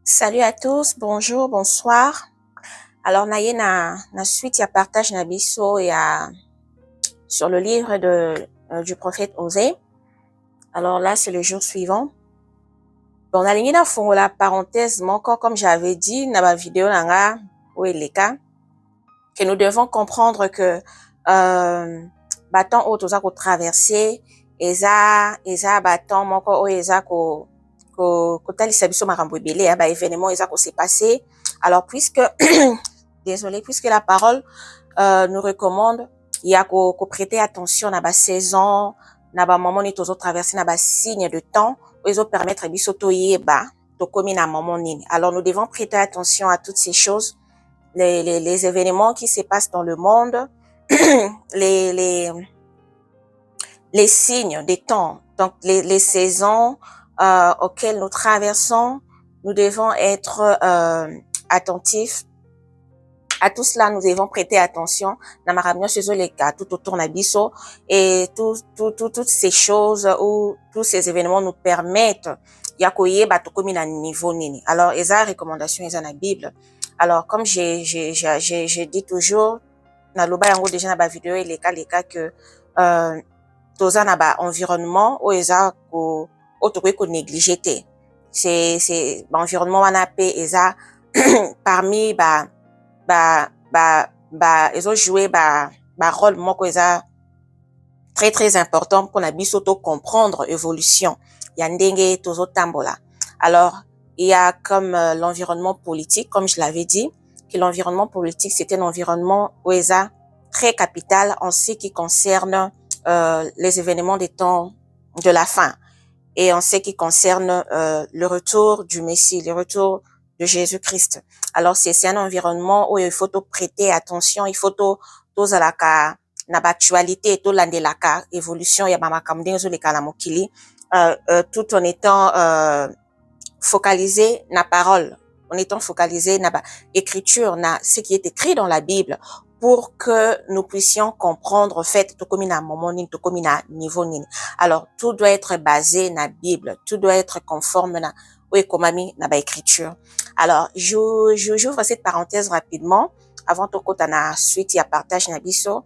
Salut à tous, bonjour, bonsoir. Alors, naye na suite ya partage na biso ya sur le livre du prophète Osée. Alors là, c'est le jour suivant. Bon, nalingi na fongola parenthèse moko comme j'avais dit na ba vidéo nanga ou eleka que nous devons comprendre que baton o toza ko traverser eza baton moko o eza kotalisa biso makambo ebele ba événement eza ko se passer. Alors puisque désolé, puisque la parole nous recommande ya ko prêter attention na ba saison na ba moment ni tozo traverser na ba signe de temps o ezo permettre biso toyeba tokomi na moment nini. Alors nous devons prêter attention à toutes ces choses, les événements qui se passent dans le monde, les signes des temps, donc les saisons auxquelles nous traversons. Nous devons être attentifs à tout cela. Nous devons prêter attention na makambo nyonso ezoleka tout autour na biso, et toutes ces choses ou tous ces événements nous permettent ya koyeba tokomi na niveau nini. Alors eza recommandation eza na Bible. Alors comme j'ai dit toujours na loba yango déjà na ba vidéo eleka que toza na ba environnement o eza ko o tokoki ko négliger te. C'est ba environnement wana pe eza parmi ezo jouer rôle moko eza très important pour na biso to comprendre évolution ya ndenge tozo tambola. Alors il y a comme l'environnement politique, comme je l'avais dit, que l'environnement politique c'est un environnement où eza très capital en ce qui concerne les événements des temps de la fin, et en ce qui concerne le retour du Messie, le retour de Jésus-Christ. Alors c'est un environnement où il faut prêter attention, il faut tozalaka na actualité, to landelaka évolution ya makambo ndenge ezoleka na mokili, tout en étant focalisé na parole, en étant focalisé na écriture, na ce qui est écrit dans la Bible, pour que nous puissions comprendre fait tokomi na moment nini, tokomi na niveau nini. Alors tout doit être basé na Bible, tout doit être conforme na oekomami na ba écriture. Alors j'ouvre cette parenthèse rapidement avant tokota na suite ya partage na biso.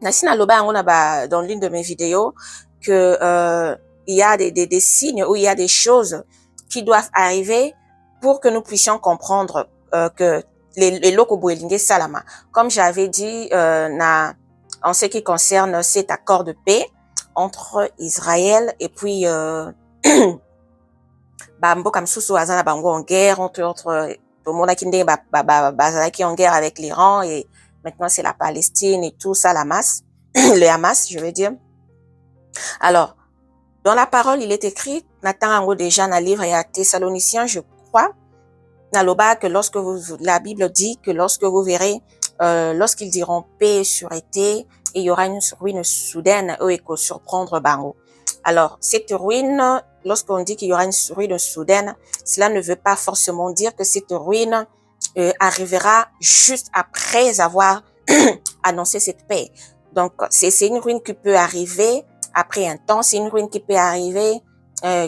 Nasi na loba yango na dans l'une de mes vidéos que il y a des signes ou il y a des choses qui doivent arriver pour que nous puissions comprendre que les loko boelinge salama. Comme j'avais dit en ce qui concerne cet accord de paix entre Israël et puis mboka msusu aza na bango en guerre, entre tomonaki ndenge bazalaki en guerre avec l'Iran, et maintenant c'est la Palestine et tout ça, le Hamas, je veux dire. Alors, dans la parole, il est écrit, natango déjà dans le livre à Thessaloniciens, je crois, naloba, que la Bible dit que lorsque vous verrez, lorsqu'ils diront paix et sûreté, et il y aura une ruine soudaine, et que surprendre bango. Alors, cette ruine, lorsqu'on dit qu'il y aura une ruine soudaine, cela ne veut pas forcément dire que cette ruine arrivera juste après avoir annoncé cette paix. Donc, c'est une ruine qui peut arriver après un temps, c'est une ruine qui peut arriver,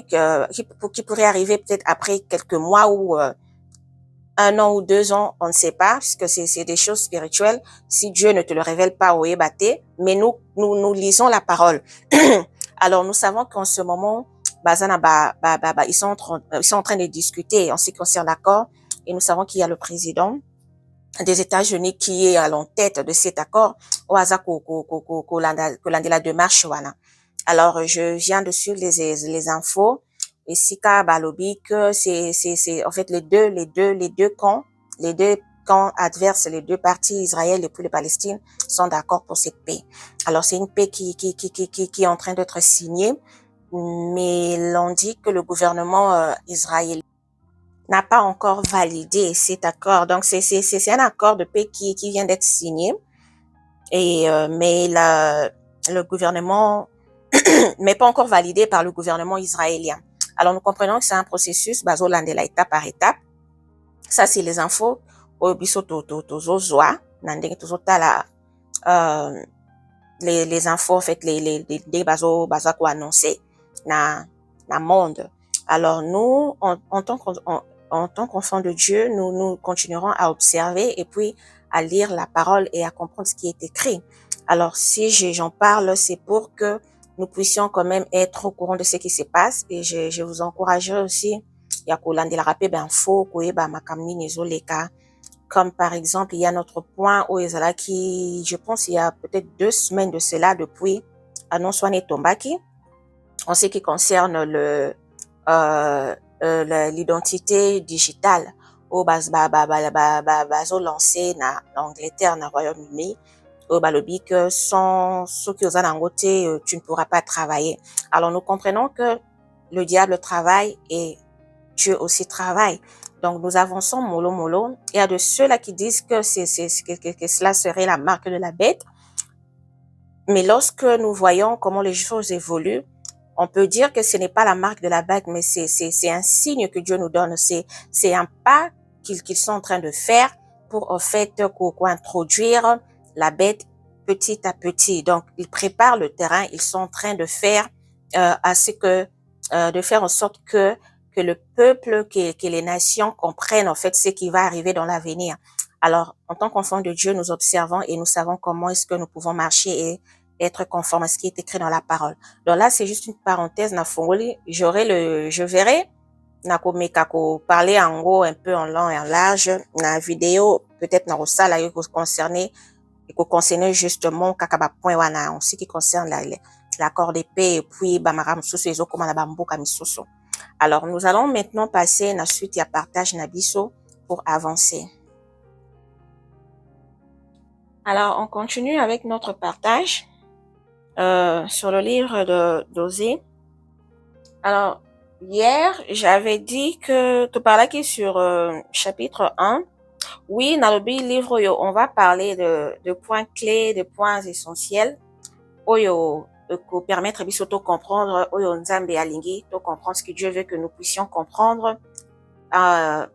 qui pourrait arriver peut-être après quelques mois ou 1 an ou 2 ans, on ne sait pas, puisque c'est des choses spirituelles. Si Dieu ne te le révèle pas au Yébate, mais nous lisons la parole. Alors, nous savons qu'en ce moment, ils sont en train de discuter en ce qui concerne l'accord, et nous savons qu'il y a le président des États-Unis qui est à l'entête de cet accord, la démarche wana. Alors, je viens de suivre les infos, et Sika Balobi, que c'est en fait les deux camps adverses, les deux parties, Israël et puis le Palestine, sont d'accord pour cette paix. Alors, c'est une paix qui est en train d'être signée, mais l'on dit que le gouvernement israélien n'a pas encore validé cet accord. Donc, c'est un accord de paix qui vient d'être signé, et mais le gouvernement mais pas encore validé par le gouvernement israélien. Alors, nous comprenons que c'est un processus, bazolandela étape par étape. Ça, c'est les infos. Obiso tozozoa, nandenge tozotala les infos, en fait, les bazo ko annoncer na monde. Alors nous, en tant qu'enfants de Dieu, nous continuerons à observer et puis à lire la parole et à comprendre ce qui est écrit. Alors si j'en parle, c'est pour que nous puissions quand même être au courant de ce qui se passe et je vous encouragerai aussi ya kolandela rappel info koyeba makamni nezoleka. Comme par exemple, il y a notre point où qui, je pense, il y a peut-être 2 semaines de cela depuis annonce Wane Tombaki en ce qui concerne l'identité digitale au bazo lancé na Angleterre, na Royaume-Uni, au balobi que sans ceux qui osent en côté, tu ne pourras pas travailler. Alors nous comprenons que le diable travaille et Dieu aussi travaille. Donc nous avançons mollo mollo. Il y a de ceux-là qui disent que que cela serait la marque de la bête. Mais lorsque nous voyons comment les choses évoluent, on peut dire que ce n'est pas la marque de la bête, mais c'est un signe que Dieu nous donne. C'est un pas qu'ils sont en train de faire pour, en fait, introduire la bête petit à petit. Donc, ils préparent le terrain. Ils sont en train de faire, de faire en sorte que le peuple, que les nations comprennent, en fait, ce qui va arriver dans l'avenir. Alors, en tant qu'enfants de Dieu, nous observons et nous savons comment est-ce que nous pouvons marcher et être conforme à ce qui est écrit dans la parole. Donc là, c'est juste une parenthèse, je verrai, parler en gros un peu en long et en large, na vidéo, peut-être na ça, là, concerner justement, kakaba point wana, en ce qui concerne l'accord d'épée, et puis, bamaram susu, ezo, comme la bamboka misusu. Alors, nous allons maintenant passer, na suite, ya partage nabiso, pour avancer. Alors, on continue avec notre partage. Sur le livre d'Osée. Alors, hier, j'avais dit que tu parlais qui sur chapitre 1. Oui, dans le livre, on va parler de points clés, de points essentiels. Pour permettre de comprendre, Nzambe alingi, de comprendre ce que Dieu veut que nous puissions comprendre en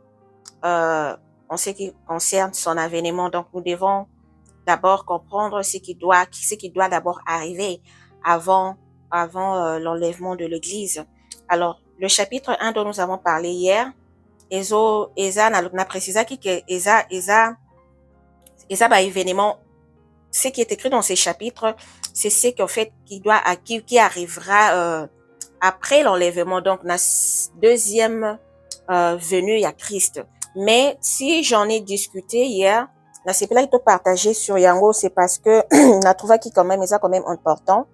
ce qui concerne son avènement. Donc, nous devons d'abord comprendre ce qui doit d'abord arriver avant l'enlèvement de l'Église. Alors, le chapitre 1 dont nous avons parlé hier, Eza n'a précisé que Eza événement, ce qui est écrit dans ces chapitres, c'est ce qu'en fait qui arrivera après l'enlèvement, donc la deuxième venue à Christ. Mais si j'en ai discuté hier, là, c'est là qu'il faut partager sur Yango, c'est parce que la trouva qui quand même, est quand même important.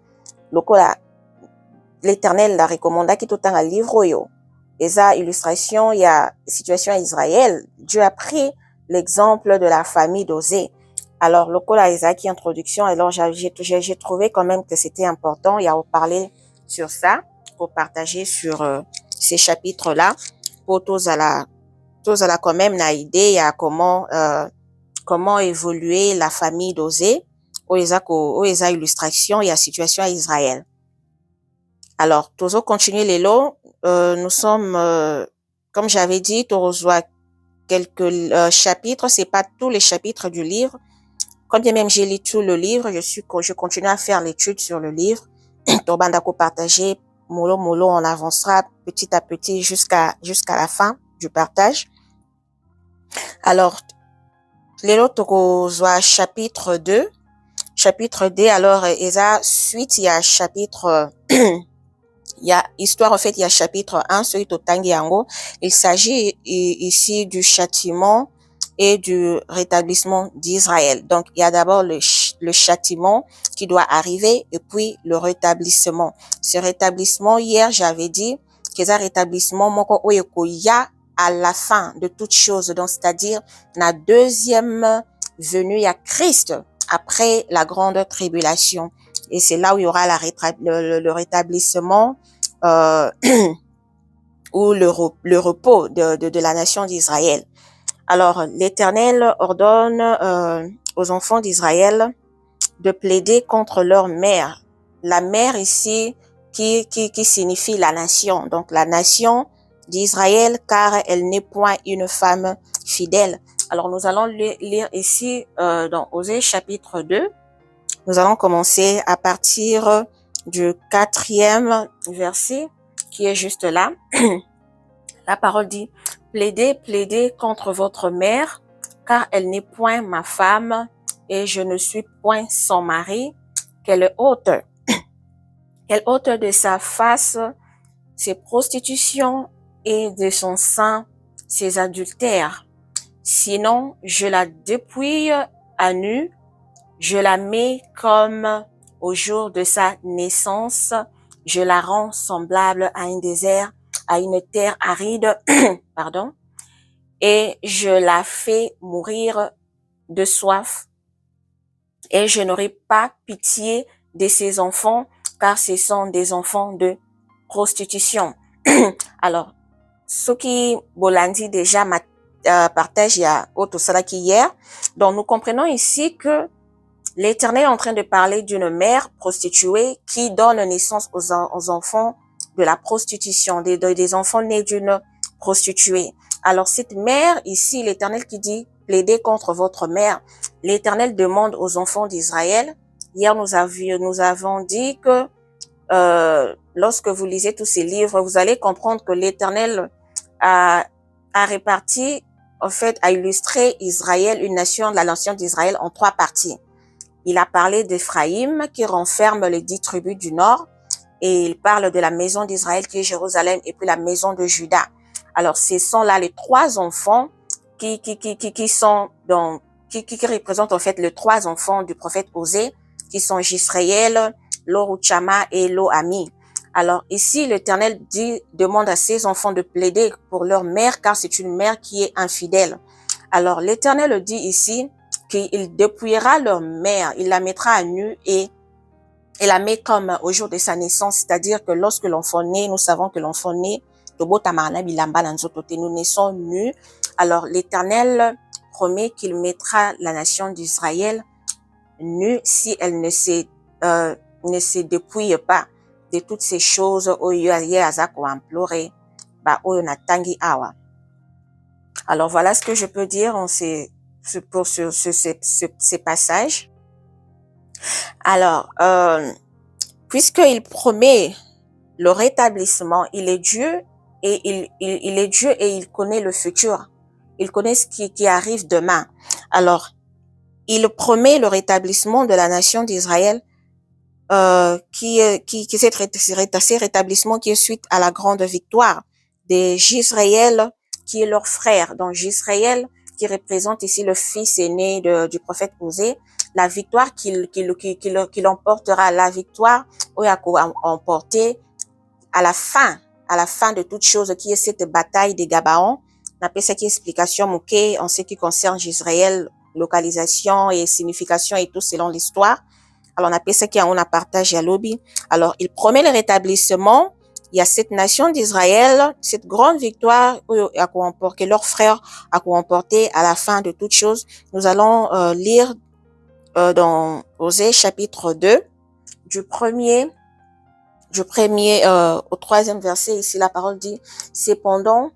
L'Éternel la recommanda qui tout un livre yo. Et ça, illustration, il y a situation à Israël. Dieu a pris l'exemple de la famille d'Osée. Alors, lokola Isaac introduction, alors j'ai trouvé quand même que c'était important. Il y a parlé sur ça pour partager sur ces chapitres-là pour tous à la quand même na idée, il y a comment évoluer la famille d'Osée, où eza illustration, il y a situation à Israël. Alors, toujours continuer les lots, nous sommes, comme j'avais dit, tu reçois quelques chapitres, c'est pas tous les chapitres du livre. Quand bien même j'ai lu tout le livre, je continue à faire l'étude sur le livre. Tobandako partager, mollo, on avancera petit à petit jusqu'à la fin du partage. Alors, les autres chapitre 2. Chapitre 2, alors, suite, il y a chapitre, il y a histoire, en fait, il y a chapitre 1, celui de Tangiango. Il s'agit ici du châtiment et du rétablissement d'Israël. Donc, il y a d'abord le châtiment qui doit arriver et puis le rétablissement. Ce rétablissement, hier, j'avais dit que ce rétablissement, à la fin de toute chose, donc c'est-à-dire la deuxième venue à Christ après la grande tribulation. Et c'est là où il y aura le rétablissement ou le repos de la nation d'Israël. Alors, l'Éternel ordonne aux enfants d'Israël de plaider contre leur mère. La mère ici qui signifie la nation. Donc, la nation d'Israël, car elle n'est point une femme fidèle. Alors, nous allons lire ici dans Osée chapitre 2. Nous allons commencer à partir du 4e verset qui est juste là. La parole dit, plaidez, plaidez contre votre mère, car elle n'est point ma femme, et je ne suis point son mari, qu'elle ôte de sa face ses prostitutions et de son sein ses adultères. Sinon, je la dépouille à nu, je la mets comme au jour de sa naissance, je la rends semblable à un désert, à une terre aride, pardon, et je la fais mourir de soif, et je n'aurai pas pitié de ses enfants, car ce sont des enfants de prostitution. Alors, ce qui Bolandi déjà partage il y a autre salaki hier. Donc, nous comprenons ici que l'Éternel est en train de parler d'une mère prostituée qui donne naissance aux enfants de la prostitution, des enfants nés d'une prostituée. Alors, cette mère, ici, l'Éternel qui dit, plaidez contre votre mère. L'Éternel demande aux enfants d'Israël. Hier, nous avons dit que lorsque vous lisez tous ces livres, vous allez comprendre que l'Éternel a réparti, en fait, a illustré Israël, une nation, la nation d'Israël, en 3 parties. Il a parlé d'Éphraïm qui renferme les 10 tribus du nord, et il parle de la maison d'Israël qui est Jérusalem, et puis la maison de Juda. Alors, ce sont là les 3 enfants qui représentent en fait les 3 enfants du prophète Osée, qui sont Jisraël, Lo-Ruchama et Lo-Ami. Alors ici, l'Éternel demande à ses enfants de plaider pour leur mère, car c'est une mère qui est infidèle. Alors l'Éternel dit ici qu'il dépouillera leur mère, il la mettra à nu et la met comme au jour de sa naissance, c'est-à-dire que lorsque l'enfant naît, nous savons que l'enfant naît, nous naissons nus. Alors l'Éternel promet qu'il mettra la nation d'Israël nue si elle ne se dépouille pas de toutes ces choses Alors voilà ce que je peux dire pour ces passages. Alors, puisqu'il promet le rétablissement, il est Dieu et il est Dieu et il connaît le futur. Il connaît ce qui arrive demain. Alors, il promet le rétablissement de la nation d'Israël, ces rétablissement qui est suite à la grande victoire de Jisraël, qui est leur frère. Donc, Jisraël, qui représente ici le fils aîné du prophète Osée, la victoire qu'il emportera, la victoire emportée à la fin de toute chose, qui est cette bataille des Gabaon. On appelle ça qui explication moquée en ce qui concerne Jisraël, localisation et signification et tout selon l'histoire. Alors, on appelle ça qu'on a partagé à l'obi. Alors, il promet le rétablissement. Il y a cette nation d'Israël, cette grande victoire que leurs frères a remporté à la fin de toute chose. Nous allons lire dans Osée chapitre 2, du premier au 3e verset. Ici, la parole dit, cependant,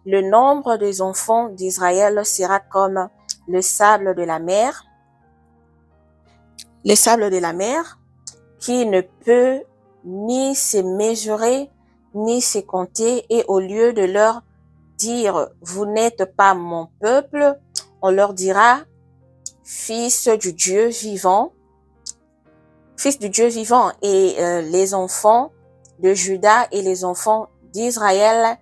le nombre des enfants d'Israël sera comme le sable de la mer, qui ne peut ni se mesurer, ni se compter, et au lieu de leur dire, vous n'êtes pas mon peuple, on leur dira, fils du Dieu vivant, et les enfants de Juda et les enfants d'Israël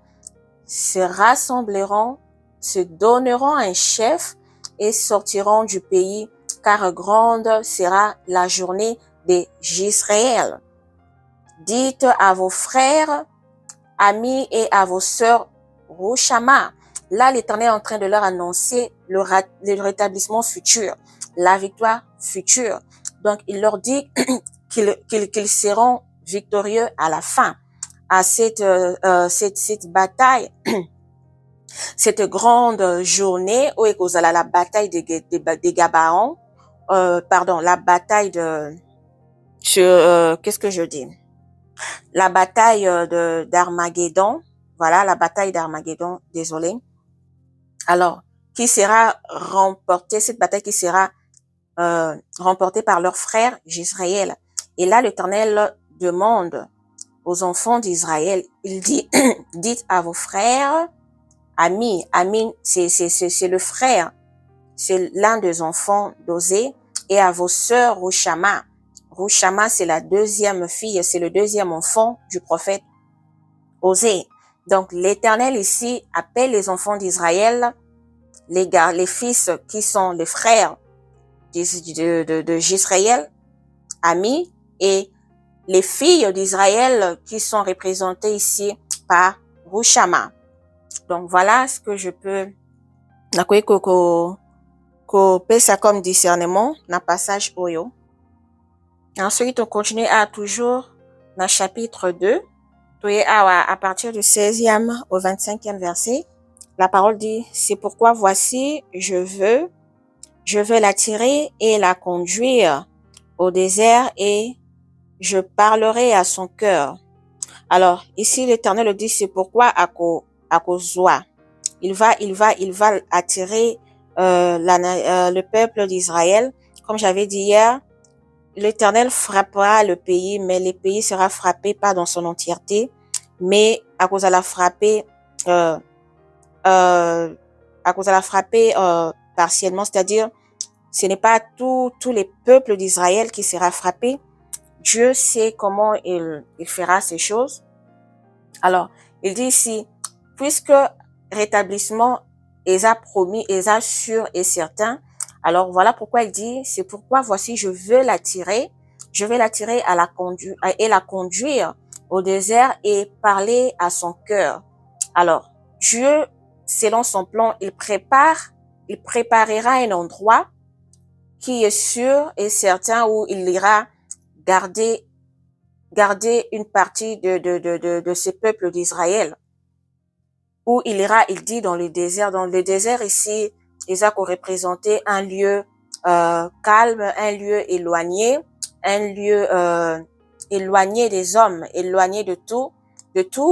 se rassembleront, se donneront un chef et sortiront du pays, car grande sera la journée de Jisraël. Dites à vos frères, amis et à vos sœurs, Roshama. Là, l'Éternel est en train de leur annoncer le rétablissement futur, la victoire future. Donc, il leur dit qu'ils seront victorieux à la fin, à cette bataille, cette grande journée où est la bataille des Gabaon, la bataille qu'est-ce que je dis? La bataille d'Armageddon. Voilà, la bataille d'Armageddon, désolé. Alors, qui sera remportée, cette bataille qui sera remportée par leur frère Jisraël. Et là, l'Éternel demande aux enfants d'Israël. Il dit, dites à vos frères, amis, amis, c'est le frère, c'est l'un des enfants d'Osée, et à vos sœurs Rushama. Rushama, c'est la deuxième fille, c'est le deuxième enfant du prophète Osée. Donc, l'Éternel ici appelle les enfants d'Israël, les fils qui sont les frères de Jisraël, amis, et les filles d'Israël qui sont représentées ici par Rushama. Donc, voilà ce que je peux que ça comme discernement dans le passage Oyo. Ensuite, on continue à toujours dans le chapitre 2, à partir du 16e au 25e verset. La parole dit, c'est pourquoi voici, je veux l'attirer et la conduire au désert et je parlerai à son cœur. Alors, ici, l'Éternel dit, c'est pourquoi à cause il va attirer le peuple d'Israël. Comme j'avais dit hier, l'Éternel frappera le pays, mais le pays sera frappé pas dans son entièreté, mais à cause de la frapper, partiellement, c'est-à-dire, ce n'est pas tous les peuples d'Israël qui sera frappé. Dieu sait comment il fera ces choses. Alors, il dit ici, puisque rétablissement est promis, est sûr et certain, alors voilà pourquoi il dit, c'est pourquoi voici, je vais l'attirer à la conduire au désert et parler à son cœur. Alors, Dieu, selon son plan, il préparera un endroit qui est sûr et certain où il ira garder une partie de ce peuple d'Israël. Où il ira, il dit dans le désert. Dans le désert ici, Isaac a représenté un lieu calme, un lieu éloigné, un lieu éloigné des hommes, éloigné de tout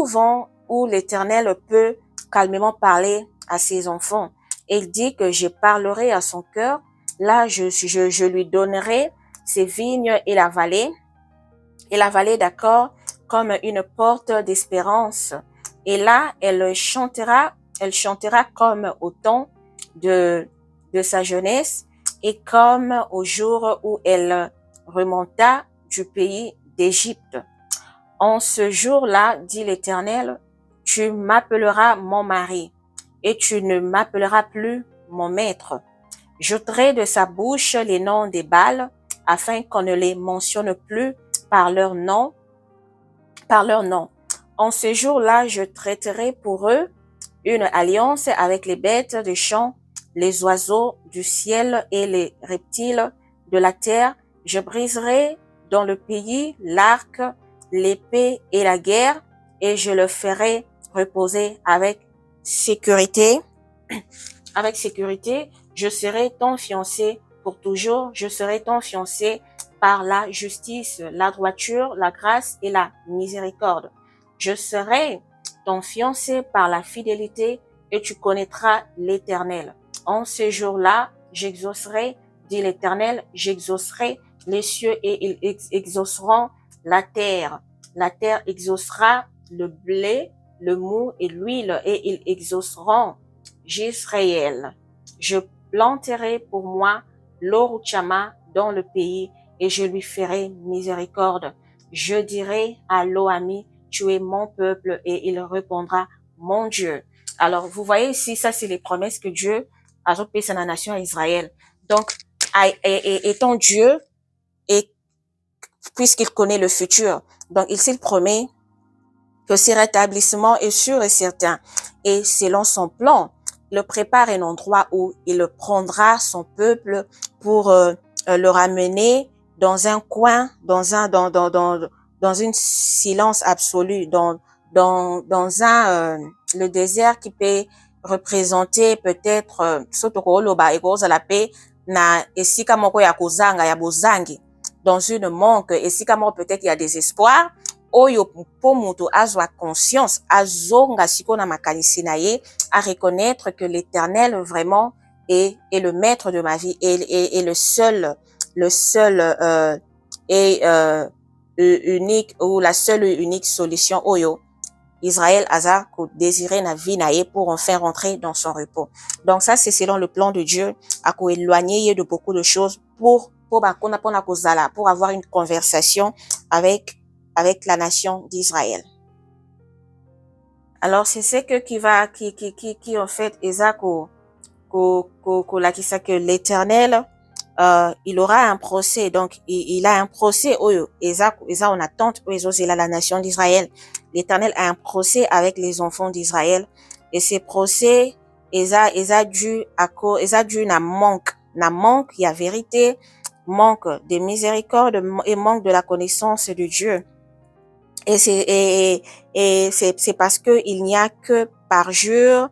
vent où l'Éternel peut calmement parler à ses enfants. Et il dit que je parlerai à son cœur. Là, je lui donnerai ses vignes et la vallée, d'accord, comme une porte d'espérance. Et là, elle chantera comme au temps de sa jeunesse et comme au jour où elle remonta du pays d'Égypte. En ce jour-là, dit l'Éternel, tu m'appelleras mon mari et tu ne m'appelleras plus mon maître. J'ôterai de sa bouche les noms des Baals afin qu'on ne les mentionne plus par leur nom. En ce jour-là, je traiterai pour eux une alliance avec les bêtes des champs, les oiseaux du ciel et les reptiles de la terre. Je briserai dans le pays l'arc, l'épée et la guerre, et je le ferai reposer avec sécurité. Avec sécurité, je serai ton fiancé pour toujours. Je serai ton fiancé par la justice, la droiture, la grâce et la miséricorde. Je serai ton fiancé par la fidélité et tu connaîtras l'Éternel. En ce jour-là, j'exaucerai, dit l'Éternel, j'exaucerai les cieux et ils exauceront la terre. La terre exaucera le blé, le mou et l'huile et ils exauceront Jisraël. Je planterai pour moi l'Oruchama dans le pays et je lui ferai miséricorde. Je dirai à l'Oami, tu es mon peuple et il répondra, mon Dieu. Alors, vous voyez ici, ça c'est les promesses que Dieu a faites à la nation Israël. Donc, étant Dieu, et puisqu'il connaît le futur, donc il promet que ce rétablissement est sûr et certain. Et selon son plan, il prépare un endroit où il prendra son peuple pour le ramener dans un coin, dans une silence absolu, dans le désert qui peut représenter peut-être na esika moko ya kozanga ya bozangi, dans une manque esika moko peut-être il y a des espoirs oyo po mutu azwa conscience azonga siko na makanisi na ye à reconnaître que l'Éternel vraiment est le maître de ma vie et le seul unique ou la seule et unique solution oyo Israël aza ko désirer na vie na ye pour enfin rentrer dans son repos. Donc ça c'est selon le plan de Dieu à ko éloigner de beaucoup de choses pour avoir une conversation avec la nation d'Israël. Alors c'est ce qui en fait eza ko lakisa que l'Éternel il aura un procès. Donc il a un procès oyo eza en attente oyo ezozela la nation d'Israël. L'Éternel a un procès avec les enfants d'Israël et ces procès eza dû na manque il y a vérité, manque de miséricorde et manque de la connaissance de Dieu. Et c'est parce que il n'y a que parjure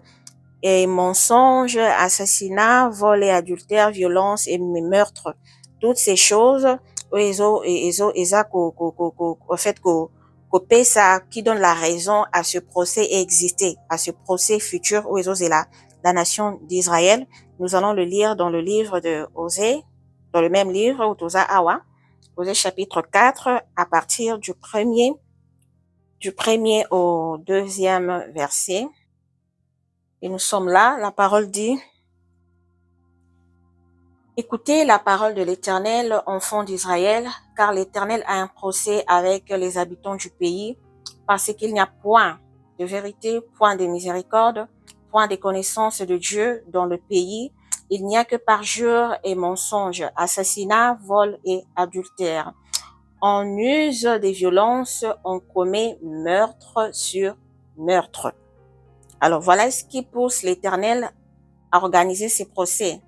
et mensonge, assassinat, vol et adultère, violence et meurtre. Toutes ces choses qui donne la raison à ce procès exister, à ce procès futur où c'est la nation d'Israël. Nous allons le lire dans le livre de Osée, dans le même livre, Otoza Awa, Osée chapitre 4, à partir du premier au deuxième verset. Et nous sommes là, la parole dit: écoutez la parole de l'Éternel, enfants d'Israël, car l'Éternel a un procès avec les habitants du pays, parce qu'il n'y a point de vérité, point de miséricorde, point de connaissance de Dieu dans le pays. Il n'y a que parjure et mensonge, assassinat, vol et adultère. On use des violences, on commet meurtre sur meurtre. Alors voilà ce qui pousse l'Éternel à organiser ces procès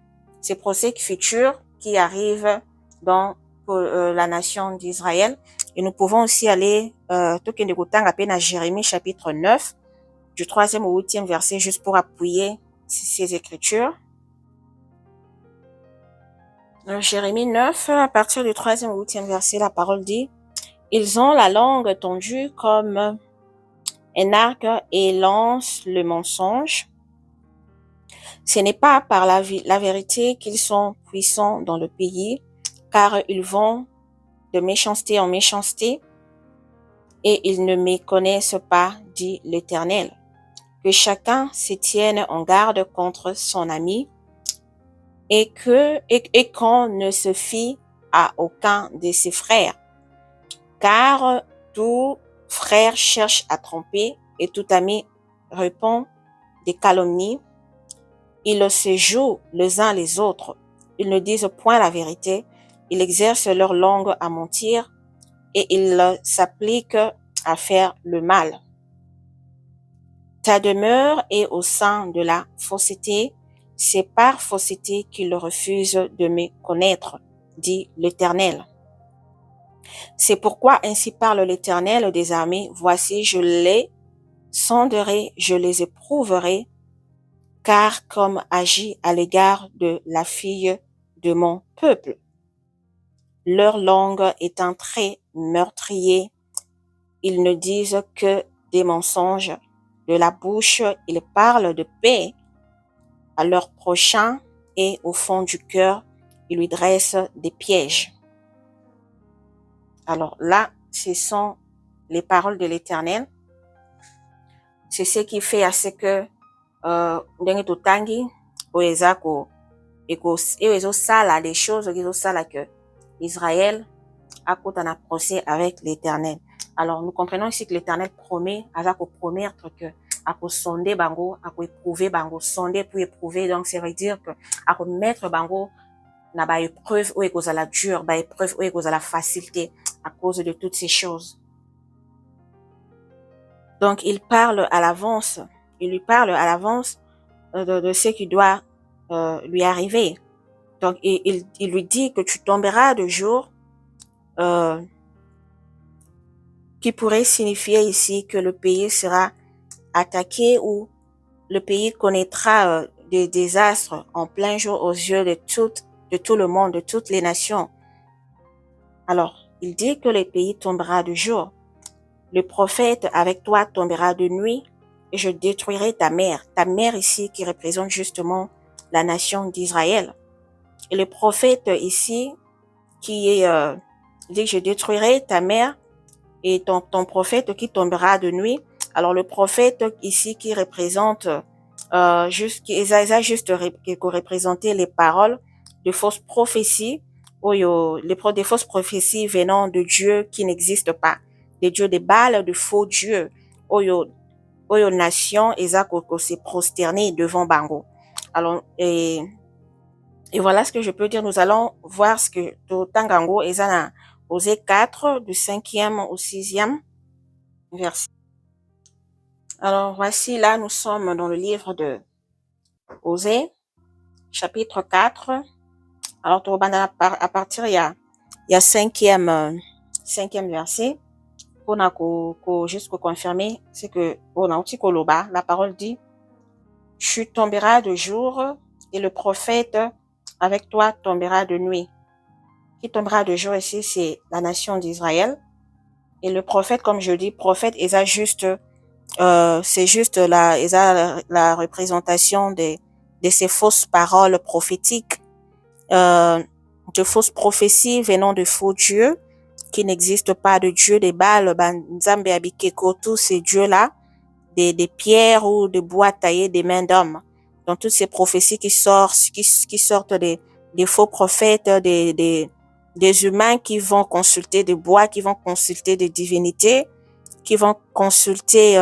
futurs qui arrivent dans la nation d'Israël. Et nous pouvons aussi aller à Jérémie chapitre 9, du 3e au 8e verset, juste pour appuyer ces écritures. Jérémie 9, à partir du 3e au 8e verset, la parole dit: ils ont la langue tendue comme un arc et lancent le mensonge. Ce n'est pas par la vérité qu'ils sont puissants dans le pays, car ils vont de méchanceté en méchanceté et ils ne me connaissent pas, dit l'Éternel. Que chacun se tienne en garde contre son ami et qu'on ne se fie à aucun de ses frères, car tout frère cherche à tromper et tout ami répond des calomnies. Ils se jouent les uns les autres. Ils ne disent point la vérité. Ils exercent leur langue à mentir et ils s'appliquent à faire le mal. Ta demeure est au sein de la fausseté. C'est par fausseté qu'ils refusent de me connaître, dit l'Éternel. C'est pourquoi ainsi parle l'Éternel des armées. Voici, je les sonderai, je les éprouverai, car comme agit à l'égard de la fille de mon peuple. Leur langue est un trait meurtrier. Ils ne disent que des mensonges. De la bouche, ils parlent de paix à leur prochain et au fond du cœur, ils lui dressent des pièges. Alors là, ce sont les paroles de l'Éternel. C'est ce qui fait à ce que ndenge totangi ezosala des choses ezosala que Israël akota na procès avec l'Éternel. Alors nous comprenons ici que l'Éternel promet azako promettre que ako sonder bango, ako éprouver bango, sonder pour éprouver. Donc ça veut dire que ako mettre bango na ba épreuve ou ekozala dur, ba épreuve ou ekozala facilité à cause de toutes ces choses. Donc il parle à l'avance. Il lui parle à l'avance de ce qui doit lui arriver. Donc, il lui dit que tu tomberas de jour, qui pourrait signifier ici que le pays sera attaqué ou le pays connaîtra des désastres en plein jour aux yeux de tout le monde, de toutes les nations. Alors, il dit que le pays tombera de jour. Le prophète avec toi tombera de nuit et je détruirai ta mère. Ta mère ici qui représente justement la nation d'Israël. Et le prophète ici qui est dit que je détruirai ta mère, et ton prophète qui tombera de nuit. Alors le prophète ici qui représente juste représenté les paroles de fausses prophéties, des fausses prophéties venant de Dieu qui n'existent pas, des dieux de Baal, de faux dieux, oyo nation eza se prosterner devant bango. Alors et voilà ce que je peux dire. Nous allons voir ce que Tangango eza na Osée 4 du 5e au 6e verset. Alors voici, là nous sommes dans le livre de Osée, chapitre 4. Alors à partir il y a cinquième verset pour juste confirmer, c'est que la parole dit: tu tomberas de jour et le prophète avec toi tombera de nuit. Qui tombera de jour ici, c'est la nation d'Israël. Et le prophète, comme je dis, prophète, c'est juste la représentation de ces fausses paroles prophétiques, de fausses prophéties venant de faux dieux qui n'existent pas, de dieux des Baal, Nzambe Abikeko, tous ces dieux-là, des pierres ou de bois taillés des mains d'hommes. Donc toutes ces prophéties qui sortent des faux prophètes, des humains qui vont consulter des bois, qui vont consulter des divinités, qui vont consulter,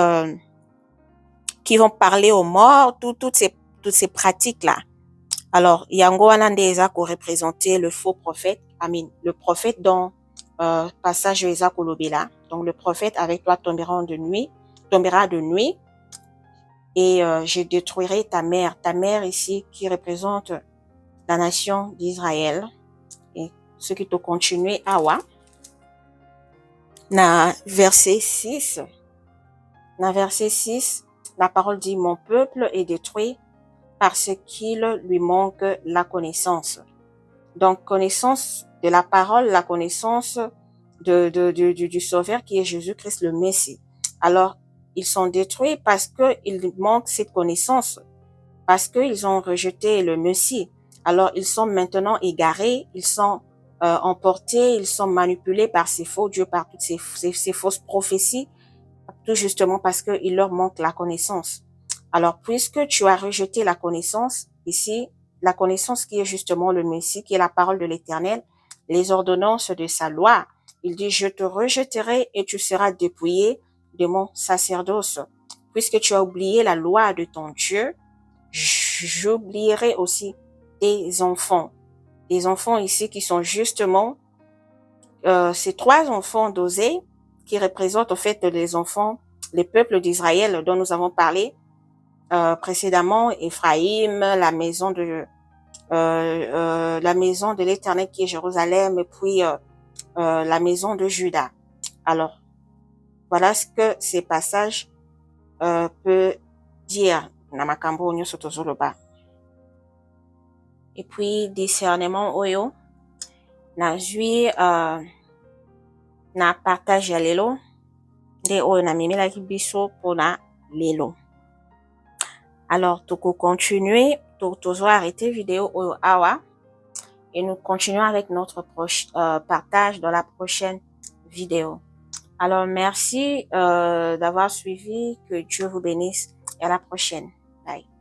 qui vont parler aux morts, toutes ces pratiques-là. Alors, yango wana nde eza ko représenter le faux prophète, le prophète dont passage eza kolobela. Donc le prophète avec toi tombera de nuit, et je détruirai ta mère ici qui représente la nation d'Israël. Et ce qui te continue awa na verset 6, la parole dit: mon peuple est détruit parce qu'il lui manque la connaissance. Donc connaissance de la parole, la connaissance du Sauveur qui est Jésus-Christ le Messie. Alors ils sont détruits parce qu'ils manquent cette connaissance, parce qu'ils ont rejeté le Messie. Alors ils sont maintenant égarés, ils sont emportés, ils sont manipulés par ces faux dieux, par toutes ces fausses prophéties, tout justement parce qu'il leur manque la connaissance. Alors puisque tu as rejeté la connaissance, ici, la connaissance qui est justement le Messie, qui est la parole de l'Éternel, les ordonnances de sa loi, il dit: je te rejetterai et tu seras dépouillé de mon sacerdoce. Puisque tu as oublié la loi de ton Dieu, j'oublierai aussi tes enfants. Les enfants ici qui sont justement ces 3 enfants d'Osée qui représentent au fait les enfants, les peuples d'Israël dont nous avons parlé précédemment, Ephraïm, la maison de l'Éternel qui est Jérusalem, et puis la maison de Juda. Alors, voilà ce que ces passages peut dire. Et puis, discernement oyo, nazwi na partage ya lelo, nde oyo namemelaki biso pona lelo. Alors, toko continuer, tozwa arrêter vidéo oyo awa, et nous continuons avec notre partage dans la prochaine vidéo. Alors, merci d'avoir suivi, que Dieu vous bénisse, et à la prochaine. Bye.